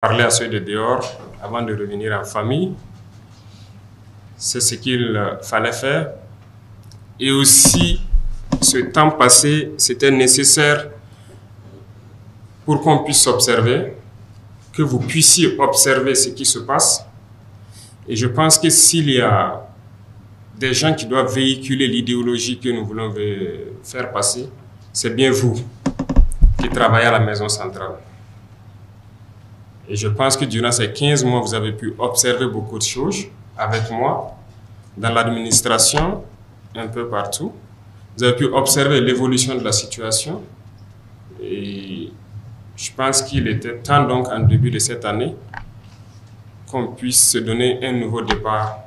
Parler à ceux de dehors avant de revenir en famille. C'est ce qu'il fallait faire. Et aussi, ce temps passé, c'était nécessaire pour qu'on puisse observer, que vous puissiez observer ce qui se passe. Et je pense que s'il y a des gens qui doivent véhiculer l'idéologie que nous voulons faire passer, c'est bien vous qui travaillez à la maison centrale. Et je pense que durant ces 15 mois, vous avez pu observer beaucoup de choses avec moi, dans l'administration, un peu partout. Vous avez pu observer l'évolution de la situation. Et je pense qu'il était temps donc, en début de cette année, qu'on puisse se donner un nouveau départ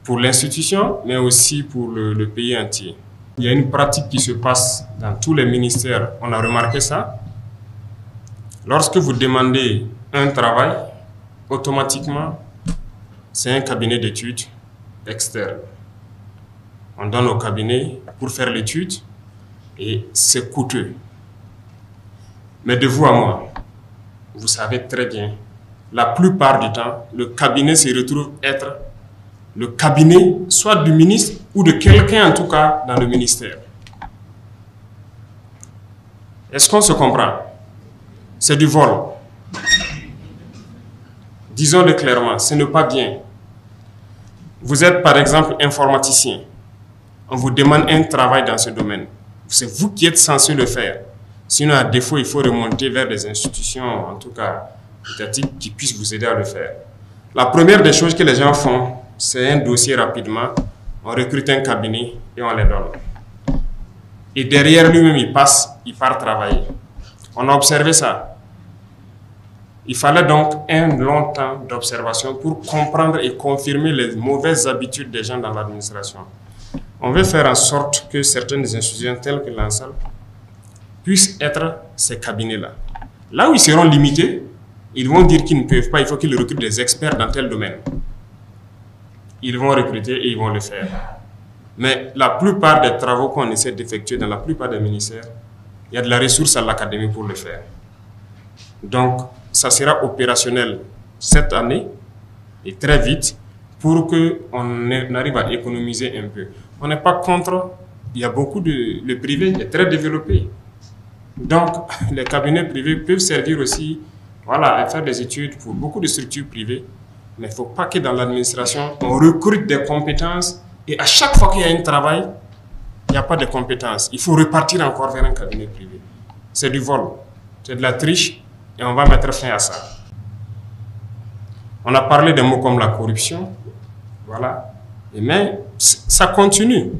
pour l'institution, mais aussi pour le pays entier. Il y a une pratique qui se passe dans tous les ministères. On a remarqué ça. Lorsque vous demandez un travail, automatiquement, c'est un cabinet d'études externe. On donne au cabinet pour faire l'étude et c'est coûteux. Mais de vous à moi, vous savez très bien, la plupart du temps, le cabinet se retrouve être le cabinet soit du ministre ou de quelqu'un en tout cas dans le ministère. Est-ce qu'on se comprend? C'est du vol. Disons-le clairement, ce n'est pas bien. Vous êtes par exemple informaticien. On vous demande un travail dans ce domaine. C'est vous qui êtes censé le faire. Sinon, à défaut, il faut remonter vers des institutions, en tout cas étatiques, qui puissent vous aider à le faire. La première des choses que les gens font, c'est un dossier rapidement. On recrute un cabinet et on les donne. Et derrière lui-même, il part travailler. On a observé ça. Il fallait donc un long temps d'observation pour comprendre et confirmer les mauvaises habitudes des gens dans l'administration. On veut faire en sorte que certaines institutions telles que l'ANSAL puissent être ces cabinets-là. Là où ils seront limités, ils vont dire qu'ils ne peuvent pas, il faut qu'ils recrutent des experts dans tel domaine. Ils vont recruter et ils vont le faire. Mais la plupart des travaux qu'on essaie d'effectuer dans la plupart des ministères, il y a de la ressource à l'académie pour le faire. Donc, ça sera opérationnel cette année et très vite pour qu'on arrive à économiser un peu. On n'est pas contre, il y a beaucoup de... Le privé est très développé. Donc, les cabinets privés peuvent servir aussi à faire des études pour beaucoup de structures privées. Mais il ne faut pas que dans l'administration, on recrute des compétences et à chaque fois qu'il y a un travail, il n'y a pas de compétences. Il faut repartir encore vers un cabinet privé. C'est du vol, c'est de la triche et on va mettre fin à ça. On a parlé des mots comme la corruption, voilà. Mais ça continue.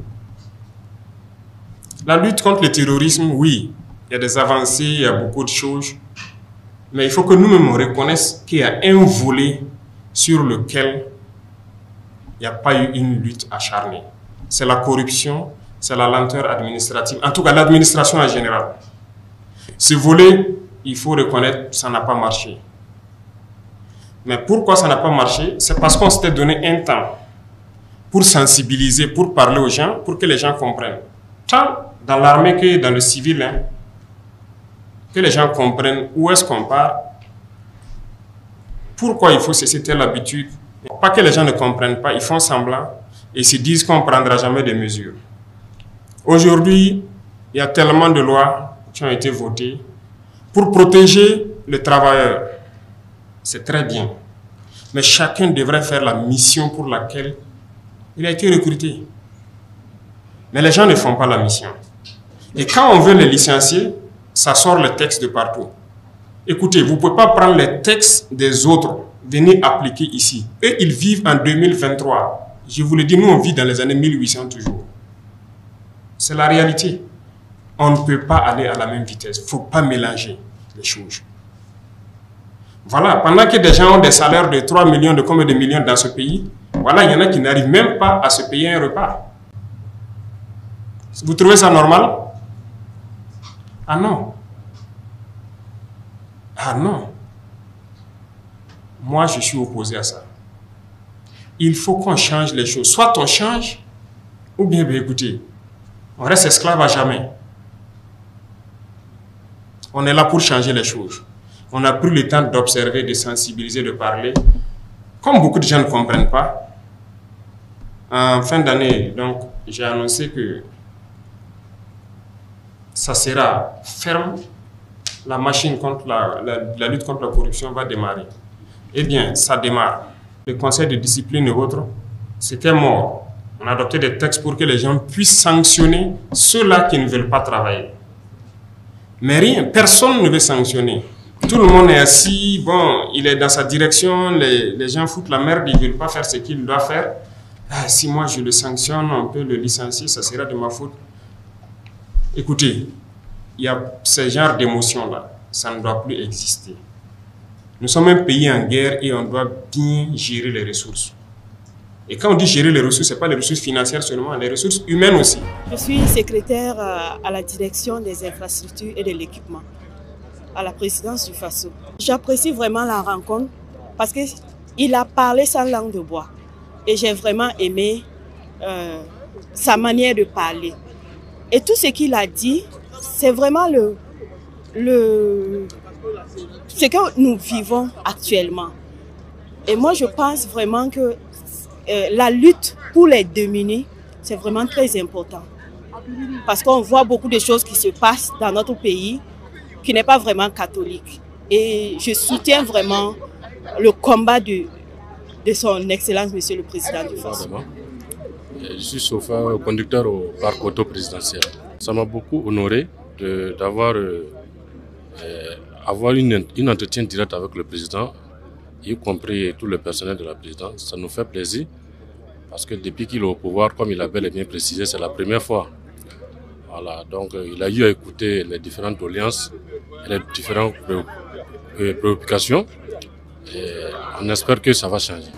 La lutte contre le terrorisme, oui, il y a des avancées, il y a beaucoup de choses. Mais il faut que nous-mêmes reconnaissions qu'il y a un volet sur lequel il n'y a pas eu une lutte acharnée. C'est la corruption, c'est la lenteur administrative, en tout cas l'administration en général. Ce volet, il faut reconnaître, ça n'a pas marché. Mais pourquoi ça n'a pas marché? C'est parce qu'on s'était donné un temps pour sensibiliser, pour parler aux gens, pour que les gens comprennent. Tant dans l'armée que dans le civil, que les gens comprennent où est-ce qu'on part, pourquoi il faut cesser telle habitude. Pas que les gens ne comprennent pas, ils font semblant et se disent qu'on ne prendra jamais de mesures. Aujourd'hui, il y a tellement de lois qui ont été votées pour protéger le travailleur. C'est très bien. Mais chacun devrait faire la mission pour laquelle il a été recruté. Mais les gens ne font pas la mission. Et quand on veut les licencier, ça sort le texte de partout. Écoutez, vous ne pouvez pas prendre les textes des autres, venir appliquer ici. Eux, ils vivent en 2023. Je vous le dis, nous, on vit dans les années 1800 toujours. C'est la réalité. On ne peut pas aller à la même vitesse. Il ne faut pas mélanger les choses. Voilà, pendant que des gens ont des salaires de 3 millions, de combien de millions dans ce pays, voilà, il y en a qui n'arrivent même pas à se payer un repas. Vous trouvez ça normal? Ah non. Ah non. Moi, je suis opposé à ça. Il faut qu'on change les choses. Soit on change, ou bien, écoutez, on reste esclave à jamais. On est là pour changer les choses. On a pris le temps d'observer, de sensibiliser, de parler. Comme beaucoup de gens ne comprennent pas, en fin d'année, donc, j'ai annoncé que ça sera ferme. La machine contre la lutte contre la corruption va démarrer. Eh bien, ça démarre. Le conseil de discipline et autres, c'était mort. On a adopté des textes pour que les gens puissent sanctionner ceux-là qui ne veulent pas travailler. Mais rien, personne ne veut sanctionner. Tout le monde est assis, bon, il est dans sa direction, les gens foutent la merde, ils ne veulent pas faire ce qu'ils doivent faire. Ah, si moi je le sanctionne, on peut le licencier, ça sera de ma faute. Écoutez, il y a ce genre d'émotion-là, ça ne doit plus exister. Nous sommes un pays en guerre et on doit bien gérer les ressources. Et quand on dit gérer les ressources, ce n'est pas les ressources financières seulement, les ressources humaines aussi. Je suis secrétaire à la direction des infrastructures et de l'équipement, à la présidence du FASO. J'apprécie vraiment la rencontre parce qu'il a parlé sans langue de bois. Et j'ai vraiment aimé sa manière de parler. Et tout ce qu'il a dit, c'est vraiment ce que nous vivons actuellement. Et moi, je pense vraiment que la lutte pour les démunis, c'est vraiment très important. Parce qu'on voit beaucoup de choses qui se passent dans notre pays qui n'est pas vraiment catholique. Et je soutiens vraiment le combat de son Excellence, Monsieur le Président du FASO. Je suis chauffeur conducteur au parc auto présidentiel. Ça m'a beaucoup honoré d'avoir une entretien direct avec le président, y compris tout le personnel de la présidence. Ça nous fait plaisir parce que depuis qu'il est au pouvoir, comme il a bel et bien précisé, c'est la première fois. Voilà, donc il a eu à écouter les différentes doléances et les différentes préoccupations et on espère que ça va changer.